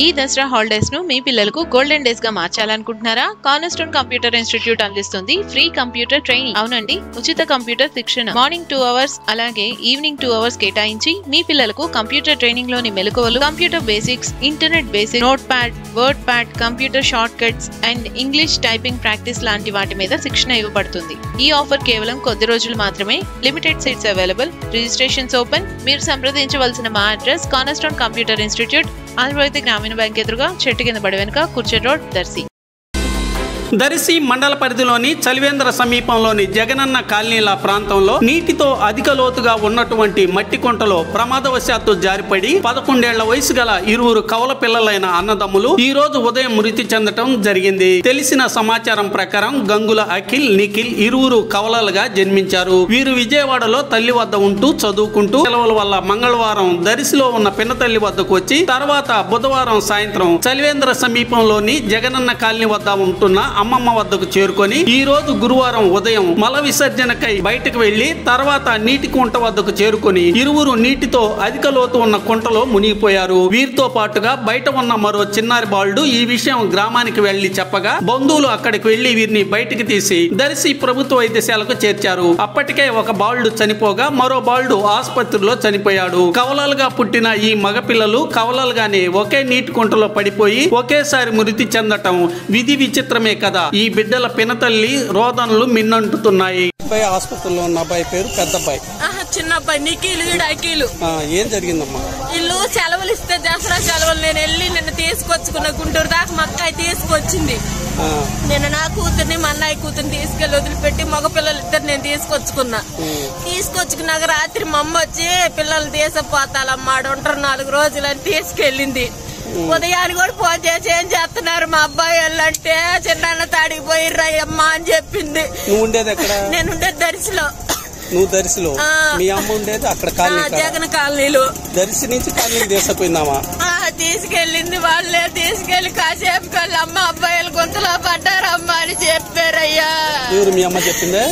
ఈ దసరా హాలిడేస్ ను మీ పిల్లలకు గోల్డెన్ డేస్ గా మార్చాలనుకుంటున్నారా? కార్నర్స్టోన్ కంప్యూటర్ ఇన్స్టిట్యూట్ అందిస్తుంది ఫ్రీ కంప్యూటర్ ట్రైనింగ్. అవునండి, ఉచిత కంప్యూటర్ శిక్షణ. మార్నింగ్ 2 అవర్స్ అలాగే ఈవినింగ్ 2 అవర్స్ కేటాయించి మీ పిల్లలకు కంప్యూటర్ ట్రైనింగ్ లోని మెలకువలు, computer basics, internet basics, note pad, word pad, computer short cuts and English typing practice లాంటి వాటి మీద శిక్షణ ఇవ్వబడుతుంది. ఈ ఆఫర్ కేవలం కొద్ది రోజులు మాత్రమే. Limited seats available. Registrations open. మీరు సంప్రదించవలసిన మా address cornerstone computer institute, Andhra Pradesh గ్రామీణ బ్యాంక్ ఎదురుగా, చెట్టు కింద బడి వెనుక, కుర్చేడ్ రోడ్, దర్శి. దర్శి మండల పరిధిలోని చలివేంద్ర సమీపంలోని జగనన్న కాలనీల ప్రాంతంలో నీటితో అధిక లోతుగా ఉన్నటువంటి మట్టి కుంటలో ప్రమాదవశాత్తు జారిపడి 11 ఏళ్ల వయసు గల ఇరువురు కవల పిల్లలైన అన్నదమ్ములు ఈ రోజు ఉదయం మృతి చెందటం జరిగింది. తెలిసిన సమాచారం ప్రకారం గంగుల అఖిల్, నిఖిల్ ఇరువురు కవలలుగా జన్మించారు. వీరు విజయవాడలో తల్లి వద్ద ఉంటూ చదువుకుంటూ సెలవుల వల్ల మంగళవారం దర్శిలో ఉన్న పిన్నతల్లి వద్దకు వచ్చి తర్వాత బుధవారం సాయంత్రం చలివేంద్ర సమీపంలోని జగనన్న కాలనీ వద్ద ఉంటున్న అమ్మమ్మ వద్దకు చేరుకొని ఈ రోజు గురువారం ఉదయం మల విసర్జనకై బయటకు వెళ్లి తర్వాత నీటి కుంట వద్దకు చేరుకొని ఇరువురు నీటితో అధిక లోతు ఉన్న కుంటలో మునిగిపోయారు. వీరితో పాటుగా బయట ఉన్న మరో చిన్నారి బాలుడు ఈ విషయం గ్రామానికి వెళ్లి చెప్పగా బంధువులు అక్కడికి వెళ్లి వీరిని బయటికి తీసి దర్శి ప్రభుత్వ వైద్యశాలకు చేర్చారు. అప్పటికే ఒక బాలుడు చనిపోగా మరో బాలుడు ఆసుపత్రిలో చనిపోయాడు. కవలలుగా పుట్టిన ఈ మగపిల్లలు కవలలుగానే ఒకే నీటి కుంటలో పడిపోయి ఒకేసారి మృతి చెందటం విధి విచిత్రమే కదా. ఈ బిడ్డల పినతల్లి రోదనలు మిన్నంటుతున్నాయి. హాస్పిటల్లో ఉన్న అబ్బాయి పేరు పెద్ద అబ్బాయి, చిన్న అబ్బాయి నిఖిల్, అఖిల్. ఏం జరిగిందమ్మా? ఇల్లు సెలవులు ఇస్తే దసరా సెలవులు నేను వెళ్ళి నిన్న తీసుకొచ్చుకున్న గుంటూరు దాకా మా అక్కయ్య తీసుకొచ్చింది. నేను నా కూతుర్ని మా అన్నయ్య కూతుర్ని తీసుకెళ్లి వదిలిపెట్టి మగ పిల్లలు ఇద్దరు నేను తీసుకొచ్చుకున్నాక రాత్రి మా అమ్మ వచ్చి పిల్లలు తీసుకుపోతాలమ్మా 4 రోజులని తీసుకెళ్ళింది. ఉదయాన్ని కూడా ఫోన్ చేసి ఏం చేస్తున్నారు మా అబ్బాయి వాళ్ళంటే చిన్న తాడికి పోయిర్రా అమ్మా అని చెప్పింది. నువ్వు ఉండేది ఎక్కడ? నేను ఉండేది దర్శిలో. నువ్వు దర్శిలో, మీ అమ్మ ఉండేది అక్కడ జగన్ కాలనీలో. దర్శి నుంచి కాలనీకి తీసుకుపోయిందామా? తీసుకెళ్ళింది. వాళ్ళే తీసుకెళ్లి కాసేపు కళ్ళు అమ్మ అబ్బాయిలు గొంతులో పడ్డారమ్మా అని చెప్పారయ్యా. ఎవరు మీ అమ్మ చెప్పిందే?